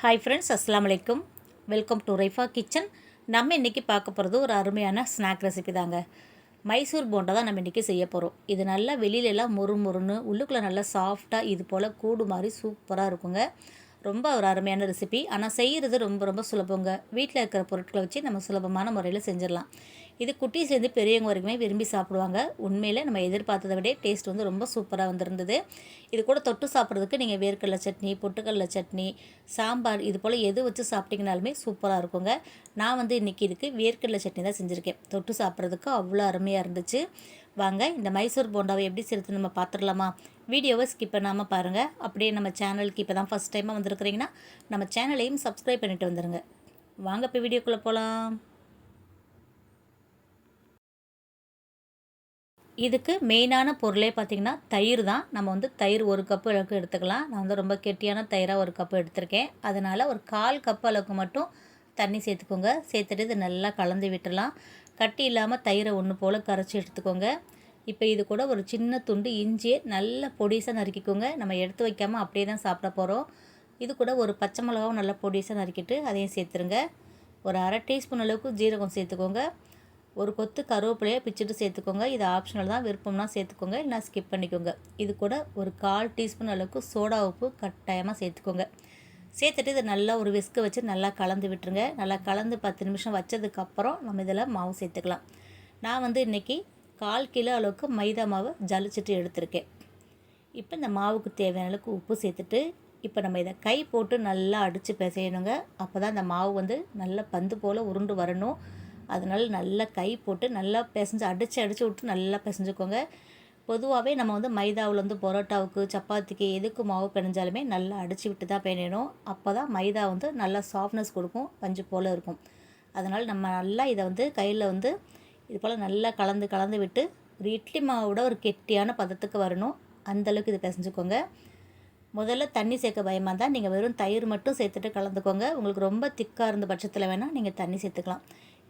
Hi friends, அஸ்ஸலாமு அலைக்கும். Welcome to Raifa kitchen. நம்ம இன்றைக்கி பார்க்க போகிறது ஒரு அருமையான ஸ்நாக் ரெசிபி தாங்க. மைசூர் போண்டா தான் நம்ம இன்றைக்கி செய்ய போகிறோம். இது நல்லா வெளியிலலாம் மொறு மொறுன்னு, உள்ளுக்குள்ளே நல்லா சாஃப்டாக இது போல் கூடு மாதிரி சூப்பராக இருக்குங்க. ரொம்ப ஒரு அருமையான ரெசிபி. ஆனால் செய்கிறது ரொம்ப ரொம்ப சுலபங்க. வீட்டில் இருக்கிற பொருட்களை வச்சு நம்ம சுலபமான முறையில் செஞ்சிடலாம். இது குட்டீஸ்லேருந்து பெரியவங்க வரைக்குமே விரும்பி சாப்பிடுவாங்க. உண்மையிலே நம்ம எதிர்பார்த்ததை விட டேஸ்ட் வந்து ரொம்ப சூப்பராக வந்திருந்தது. இது கூட தொட்டு சாப்பிட்றதுக்கு நீங்கள் வேர்க்கடலை சட்னி, பொட்டுக்கடலை சட்னி, சாம்பார் இது போல் எது வச்சு சாப்பிட்டிங்கனாலுமே சூப்பராக இருக்குங்க. நான் வந்து இன்றைக்கி இதுக்கு வேர்க்கடலை சட்னி தான் செஞ்சுருக்கேன். தொட்டு சாப்பிட்றதுக்கு அவ்வளோ அருமையாக இருந்துச்சு. வாங்க இந்த மைசூர் போண்டாவை எப்படி செய்கிறது நம்ம பார்த்துடலாமா? வீடியோவை ஸ்கிப் பண்ணாமல் பாருங்கள். அப்படியே நம்ம சேனலுக்கு இப்போ தான் ஃபஸ்ட் டைமாக வந்திருக்கிறீங்கன்னா நம்ம சேனலையும் சப்ஸ்கிரைப் பண்ணிவிட்டு வந்துடுங்க. வாங்க இப்போ வீடியோக்குள்ளே போகலாம். இதுக்கு மெயினான பொருளே பார்த்திங்கன்னா தயிர் தான். நம்ம வந்து தயிர் 1 கப்பு அளவுக்கு எடுத்துக்கலாம். நான் வந்து ரொம்ப கெட்டியான தயிராக 1 கப்பு எடுத்திருக்கேன். அதனால் ஒரு 1/4 கப்பு அளவுக்கு மட்டும் தண்ணி சேர்த்துக்கோங்க. சேர்த்துட்டு இது நல்லா கலந்து விட்டுடலாம். கட்டி இல்லாமல் தயிரை ஒன்று போல் கரைச்சி எடுத்துக்கோங்க. இப்போ இது கூட ஒரு சின்ன துண்டு இஞ்சியை நல்லா பொடிசாக நறுக்கிக்கோங்க. நம்ம எடுத்து வைக்காமல் அப்படியே தான் சாப்பிட போகிறோம். இது கூட ஒரு பச்சை மிளகாவும் நல்லா பொடிசாக நறுக்கிட்டு அதையும் சேர்த்துருங்க. ஒரு 1/2 டீஸ்பூன் அளவுக்கு ஜீரகம் சேர்த்துக்கோங்க. ஒரு கொத்து கருவேப்பிலையை பிச்சுட்டு சேர்த்துக்கோங்க. இது ஆப்ஷனல் தான், விருப்பம்னா சேர்த்துக்கோங்க, இல்லைனா ஸ்கிப் பண்ணிக்கோங்க. இது கூட ஒரு 1/4 டீஸ்பூன் அளவுக்கு சோடா உப்பு கட்டாயமாக சேர்த்துக்கோங்க. சேர்த்துட்டு இதை நல்லா ஒரு விஸ்கு வச்சு நல்லா கலந்து விட்டுருங்க. நல்லா கலந்து 10 நிமிஷம் வச்சதுக்கப்புறம் நம்ம இதில் மாவு சேர்த்துக்கலாம். நான் வந்து இன்றைக்கி 1/4 கிலோ அளவுக்கு மைதா மாவு ஜலிச்சுட்டு எடுத்திருக்கேன். இப்போ இந்த மாவுக்கு தேவையான அளவுக்கு உப்பு சேர்த்துட்டு இப்போ நம்ம இதை கை போட்டு நல்லா அடித்து பிசையணுங்க. அப்போ தான் இந்த மாவு வந்து நல்லா பந்து போல் உருண்டு வரணும். அதனால் நல்லா கை போட்டு நல்லா பிசைஞ்சு அடித்து விட்டு நல்லா பிசைஞ்சுக்கோங்க. பொதுவாகவே நம்ம வந்து மைதாவில் வந்து பரோட்டாவுக்கு, சப்பாத்திக்கு எதுக்கு மாவு பிணைஞ்சாலுமே நல்லா அடித்து விட்டு தான் பிணையணும். அப்போ தான் மைதா வந்து நல்லா சாஃப்ட்னஸ் கொடுக்கும், பஞ்சு போல் இருக்கும். அதனால் நம்ம நல்லா இதை வந்து கையில் வந்து இது போல் நல்லா கலந்து விட்டு ஒரு இட்லி மாவோட ஒரு கெட்டியான பதத்துக்கு வரணும். அந்தளவுக்கு இது பிசைஞ்சுக்கோங்க. முதல்ல தண்ணி சேர்க்க பயமாக இருந்தால் நீங்கள் வெறும் தயிர் மட்டும் சேர்த்துட்டு கலந்துக்கோங்க. உங்களுக்கு ரொம்ப திக்காக இருந்த பட்சத்தில் வேணால் நீங்கள் தண்ணி சேர்த்துக்கலாம்.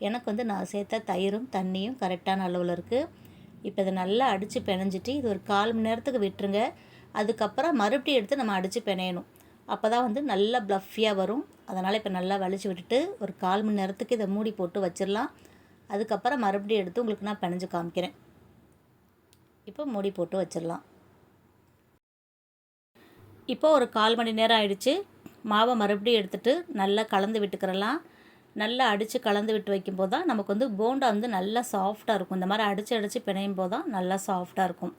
எனக்கு வந்து நான் சேர்த்த தயிரும் தண்ணியும் கரெக்டான அளவில் இருக்குது. இப்போ இதை நல்லா அடித்து பிணைஞ்சிட்டு இது ஒரு 1/4 மணி நேரத்துக்கு விட்டுருங்க. அதுக்கப்புறம் மறுபடியும் எடுத்து நம்ம அடித்து பிணையணும். அப்போ தான் வந்து நல்லா ப்ளஃபியாக வரும். அதனால் இப்போ நல்லா வலிச்சு விட்டுட்டு ஒரு 1/4 மணி நேரத்துக்கு இதை மூடி போட்டு வச்சிடலாம். அதுக்கப்புறம் மறுபடியும் எடுத்து உங்களுக்கு நான் பிணைஞ்சு காமிக்கிறேன். இப்போ மூடி போட்டு வச்சிடலாம். இப்போ ஒரு 1/4 மணி நேரம் ஆயிடுச்சு. மாவை மறுபடியும் எடுத்துகிட்டு நல்லா கலந்து விட்டுக்கிறலாம். நல்லா அடித்து கலந்து விட்டு வைக்கும்போது தான் நமக்கு வந்து போண்டா வந்து நல்லா சாஃப்டாக இருக்கும். இந்த மாதிரி அடித்து பிணையும் போது தான் நல்லா சாஃப்டாக இருக்கும்.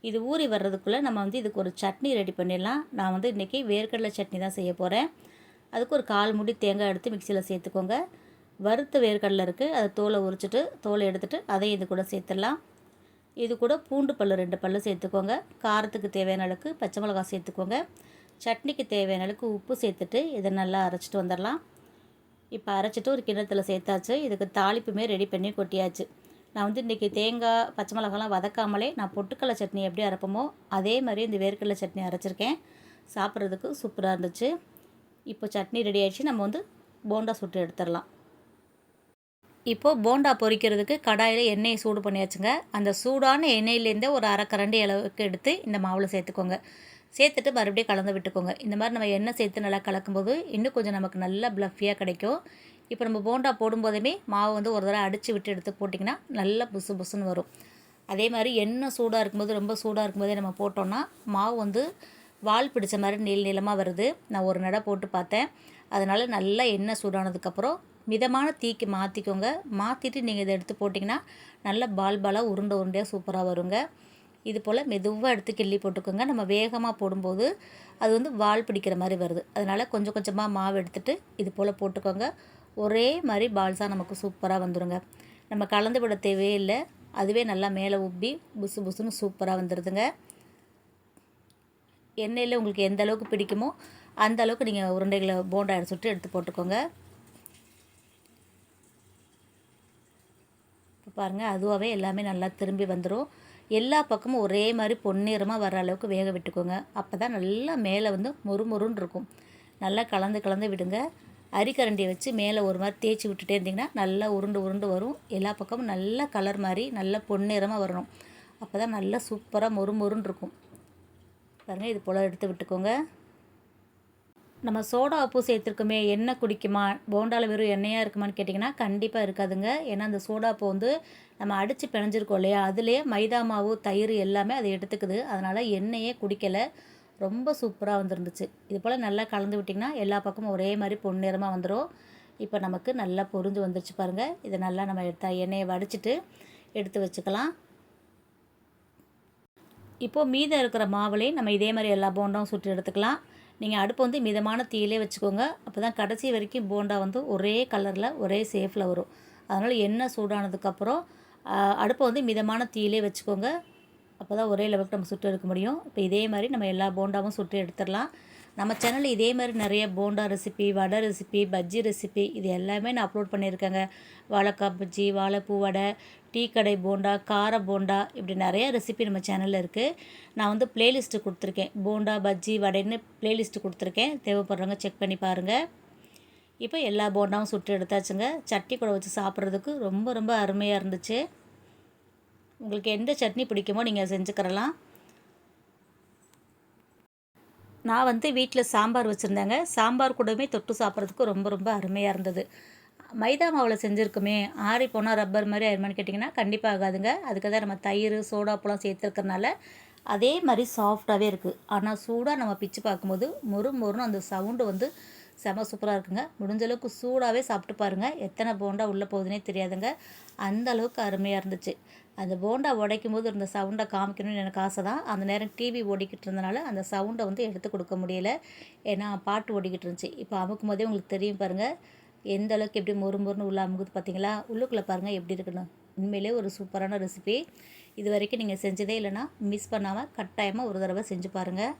இது ஊறி வர்றதுக்குள்ளே நம்ம வந்து இதுக்கு ஒரு சட்னி ரெடி பண்ணிடலாம். நான் வந்து இன்றைக்கி வேர்க்கடலை சட்னி தான் செய்ய போகிறேன். அதுக்கு ஒரு 1/4 மூடி தேங்காய் எடுத்து மிக்சியில் சேர்த்துக்கோங்க. வறுத்த வேர்க்கடலை இருக்குது, அதை தோலை எடுத்துகிட்டு அதையும் இது கூட சேர்த்துடலாம். இது கூட பூண்டு பல் 2 பல் சேர்த்துக்கோங்க. காரத்துக்கு தேவையான அளவுக்கு பச்சை மிளகாய் சேர்த்துக்கோங்க. சட்னிக்கு தேவையான அளவுக்கு உப்பு சேர்த்துட்டு இதை நல்லா அரைச்சிட்டு வந்துடலாம். இப்போ அரைச்சிட்டு ஒரு கிண்ணத்தில் சேர்த்தாச்சு. இதுக்கு தாளிப்புமே ரெடி பண்ணி கொட்டியாச்சு. நான் வந்து இன்றைக்கி தேங்காய் பச்சை மிளகாலாம் வதக்காமலே நான் பொட்டுக்கடலை சட்னி எப்படி அரைப்போமோ அதே மாதிரி இந்த வேர்க்கடலை சட்னி அரைச்சிருக்கேன். சாப்பிட்றதுக்கு சூப்பராக இருந்துச்சு. இப்போ சட்னி ரெடி ஆகிடுச்சு. நம்ம வந்து போண்டா சுட்டு எடுத்துடலாம். இப்போது போண்டா பொரிக்கிறதுக்கு கடாயில் எண்ணெயை சூடு பண்ணியாச்சுங்க. அந்த சூடான எண்ணெயிலேருந்தே ஒரு 1/2 கரண்டி அளவுக்கு எடுத்து இந்த மாவில் சேர்த்துக்கோங்க. சேர்த்துட்டு மறுபடியும் கலந்து விட்டுக்கோங்க. இந்த மாதிரி நம்ம எண்ணெய் சேர்த்து நல்லா கலக்கும்போது இன்னும் கொஞ்சம் நமக்கு நல்லா ப்ளஃபியாக கிடைக்கும். இப்போ நம்ம போண்டா போடும்போதுமே மாவு வந்து ஒரு தடவை அடித்து விட்டு எடுத்து போட்டிங்கன்னா நல்லா புசு புசுன்னு வரும். அதே மாதிரி எண்ணெய் சூடாக இருக்கும்போது ரொம்ப சூடாக இருக்கும்போதே நம்ம போட்டோன்னா மாவு வந்து வால் பிடிச்ச மாதிரி நீளமாக வருது. நான் ஒரு நடை போட்டு பார்த்தேன். அதனால் நல்லா எண்ணெய் சூடானதுக்கப்புறம் மிதமான தீக்கு மாற்றிக்கோங்க. மாற்றிட்டு நீங்கள் இதை எடுத்து போட்டிங்கன்னா நல்லா பாலாக உருண்டையாக சூப்பராக வருங்க. இது போல் மெதுவாக எடுத்து கிள்ளி போட்டுக்கோங்க. நம்ம வேகமாக போடும்போது அது வந்து வால் பிடிக்கிற மாதிரி வருது. அதனால் கொஞ்சம் கொஞ்சமாக மாவு எடுத்துகிட்டு இது போல் போட்டுக்கோங்க. ஒரே மாதிரி பால்ஸாக நமக்கு சூப்பராக வந்துடுங்க. நம்ம கலந்து விட தேவையே இல்லை. அதுவே நல்லா மேலே உப்பி புசு புசுன்னு சூப்பராக வந்துடுதுங்க. எண்ணெயில் உங்களுக்கு எந்த அளவுக்கு பிடிக்குமோ அந்த அளவுக்கு நீங்கள் உருண்டைகளை போண்டா சுட்டு எடுத்து போட்டுக்கோங்க. இப்போ பாருங்கள், அதுவாகவே எல்லாமே நல்லா திரும்பி வந்துடும். எல்லா பக்கமும் ஒரே மாதிரி பொன்னிறமாக வர அளவுக்கு வேக விட்டுக்கோங்க. அப்போ தான் நல்லா மேலே வந்து மொறுன்னு இருக்கும். நல்லா கலந்து விடுங்க. அரிக்கரண்டியை வச்சு மேலே ஒரு மாதிரி தேய்ச்சி விட்டுட்டே இருந்திங்கன்னா நல்லா உருண்டு வரும். எல்லா பக்கமும் நல்லா கலர் மாதிரி நல்லா பொன்னிறமாக வரணும். அப்போ தான் நல்லா சூப்பராக மொறுன்னு இருக்கும். பாருங்கள், இது போல் எடுத்து விட்டுக்கோங்க. நம்ம சோடா உப்பு சேர்த்துருக்கோமே எண்ணெய் குடிக்குமா, போண்டாவில் வெறும் எண்ணெயாக இருக்குமான்னு கேட்டிங்கன்னா கண்டிப்பாக இருக்காதுங்க. ஏன்னா அந்த சோடா உப்பு வந்து நம்ம அடித்து பிணைஞ்சிருக்கோம் இல்லையா, அதுலேயே மைதா மாவு தயிர் எல்லாமே அதை எடுத்துக்குது. அதனால் எண்ணெயே குடிக்கலை. ரொம்ப சூப்பராக வந்துருந்துச்சு. இது போல் நல்லா கலந்து விட்டிங்கன்னா எல்லா பக்கமும் ஒரே மாதிரி பொன்னிறமாக வந்துடும். இப்போ நமக்கு நல்லா பொரிஞ்சு வந்துருச்சு பாருங்கள். இதை நல்லா நம்ம எண்ணெயை வடிச்சிட்டு எடுத்து வச்சுக்கலாம். இப்போது மீதம் இருக்கிற மாவுலேயும் நம்ம இதே மாதிரி எல்லா போண்டாவும் சுட்டு எடுத்துக்கலாம். நீங்கள் அடுப்பு வந்து மிதமான தீயிலே வச்சுக்கோங்க. அப்போ தான் கடைசி வரைக்கும் போண்டா வந்து ஒரே கலரில் ஒரே ஷேப்பில் வரும். அதனால் எண்ணெய் சூடானதுக்கப்புறம் அடுப்பை வந்து மிதமான தீயிலே வச்சுக்கோங்க. அப்போ தான் ஒரே லெவலுக்கு நம்ம சுட்டு எடுக்க முடியும். இப்போ இதே மாதிரி நம்ம எல்லா போண்டாவும் சுட்டு எடுத்துடலாம். நம்ம சேனலில் இதே மாதிரி நிறைய போண்டா ரெசிபி, வடை ரெசிபி, பஜ்ஜி ரெசிபி இது எல்லாமே நான் அப்லோட் பண்ணியிருக்கேங்க. வாழைக்காய் பஜ்ஜி, வாழைப்பூ வடை, டீ கடை போண்டா, கார போண்டா இப்படி நிறைய ரெசிபி நம்ம சேனலில் இருக்குது. நான் வந்து ப்ளேலிஸ்ட்டு கொடுத்துருக்கேன். போண்டா, பஜ்ஜி, வடைன்னு ப்ளேலிஸ்ட்டு கொடுத்துருக்கேன். தேவைப்படுறவங்க செக் பண்ணி பாருங்கள். இப்போ எல்லா போண்டாவும் சுட்டு எடுத்தாச்சுங்க. சட்னி கூட வச்சு சாப்பிட்றதுக்கு ரொம்ப ரொம்ப அருமையாக இருந்துச்சு. உங்களுக்கு எந்த சட்னி பிடிக்குமோ நீங்கள் செஞ்சுக்கிறலாம். நான் வந்து வீட்டில் சாம்பார் வச்சுருந்தேங்க. சாம்பார் கூடவே தொட்டு சாப்பிட்றதுக்கு ரொம்ப ரொம்ப அருமையாக இருந்தது. மைதா மாவில் செஞ்சுருக்குமே ஆறி போனால் ரப்பர் மாதிரி ஆயிருமான்னு கேட்டிங்கன்னா கண்டிப்பாக ஆகாதுங்க. அதுக்கு தான் நம்ம தயிர், சோடாப்பெல்லாம் சேர்த்துருக்கறனால அதே மாதிரி சாஃப்டாகவே இருக்குது. ஆனால் சூடாக நம்ம பிச்சு பார்க்கும்போது மொறுன்னு அந்த சவுண்டு வந்து செம சூப்பராக இருக்குங்க. முடிஞ்சளவுக்கு சூடாகவே சாப்பிட்டு பாருங்கள். எத்தனை போண்டா உள்ளே போகுதுன்னே தெரியாதுங்க. அந்த அளவுக்கு அருமையாக இருந்துச்சு. அந்த போண்டா உடைக்கும் போது இருந்த சவுண்டை காமிக்கணும்னு எனக்கு ஆசை தான். அந்த நேரம் டிவி ஓடிக்கிட்டு இருந்தனால அந்த சவுண்டை வந்து எடுத்து கொடுக்க முடியலை. ஏன்னா பாட்டு ஓடிக்கிட்டு இருந்துச்சு. இப்போ அமுக்கும் போதே உங்களுக்கு தெரியும் பாருங்கள் எந்த அளவுக்கு எப்படி மொறுன்னு உள்ள அமுகுது பார்த்தீங்களா. உள்ளுக்குள்ளே பாருங்கள் எப்படி இருக்குன்னு. உண்மையிலே ஒரு சூப்பரான ரெசிபி. இது வரைக்கும் நீங்கள் செஞ்சதே இல்லைன்னா மிஸ் பண்ணாமல் கட்டாயமாக ஒரு தடவை செஞ்சு பாருங்கள்.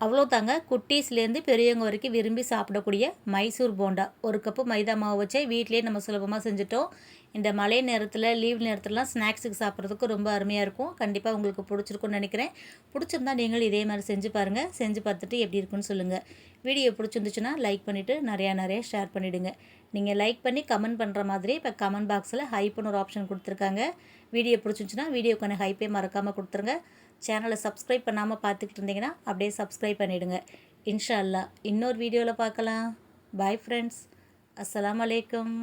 அவ்வளோதாங்க. குட்டீஸ்லேருந்து பெரியவங்க வரைக்கும் விரும்பி சாப்பிடக்கூடிய மைசூர் போண்டா. ஒரு கப்பு மைதா மாவு வச்சே வீட்டிலேயே நம்ம சுலபமாக செஞ்சுட்டோம். இந்த மழை நேரத்தில், லீவ் நேரத்துலலாம் ஸ்நாக்ஸுக்கு சாப்பிட்றதுக்கு ரொம்ப அருமையாக இருக்கும். கண்டிப்பாக உங்களுக்கு பிடிச்சிருக்குன்னு நினைக்கிறேன். பிடிச்சிருந்தா நீங்களும் இதே மாதிரி செஞ்சு பாருங்கள். செஞ்சு பார்த்துட்டு எப்படி இருக்குன்னு சொல்லுங்கள். வீடியோ பிடிச்சிருந்துச்சுன்னா லைக் பண்ணிவிட்டு நிறையா ஷேர் பண்ணிவிடுங்க. நீங்கள் லைக் பண்ணி கமெண்ட் பண்ணுற மாதிரி இப்போ கமெண்ட் பாக்ஸில் ஹைப்புன்னு ஒரு ஆப்ஷன் கொடுத்துருக்காங்க. வீடியோ பிடிச்சிருந்துச்சுன்னா வீடியோக்கான ஹைப்பே மறக்காமல் கொடுத்துருங்க. சேனலை சப்ஸ்கிரைப் பண்ணாமல் பார்த்துக்கிட்டு இருந்தீங்கன்னா அப்படியே சப்ஸ்கிரைப் பண்ணிவிடுங்க. இன்ஷா அல்லாஹ் இன்னொரு வீடியோவில் பார்க்கலாம். Bye friends. அஸ்ஸலாமு அலைக்கும்.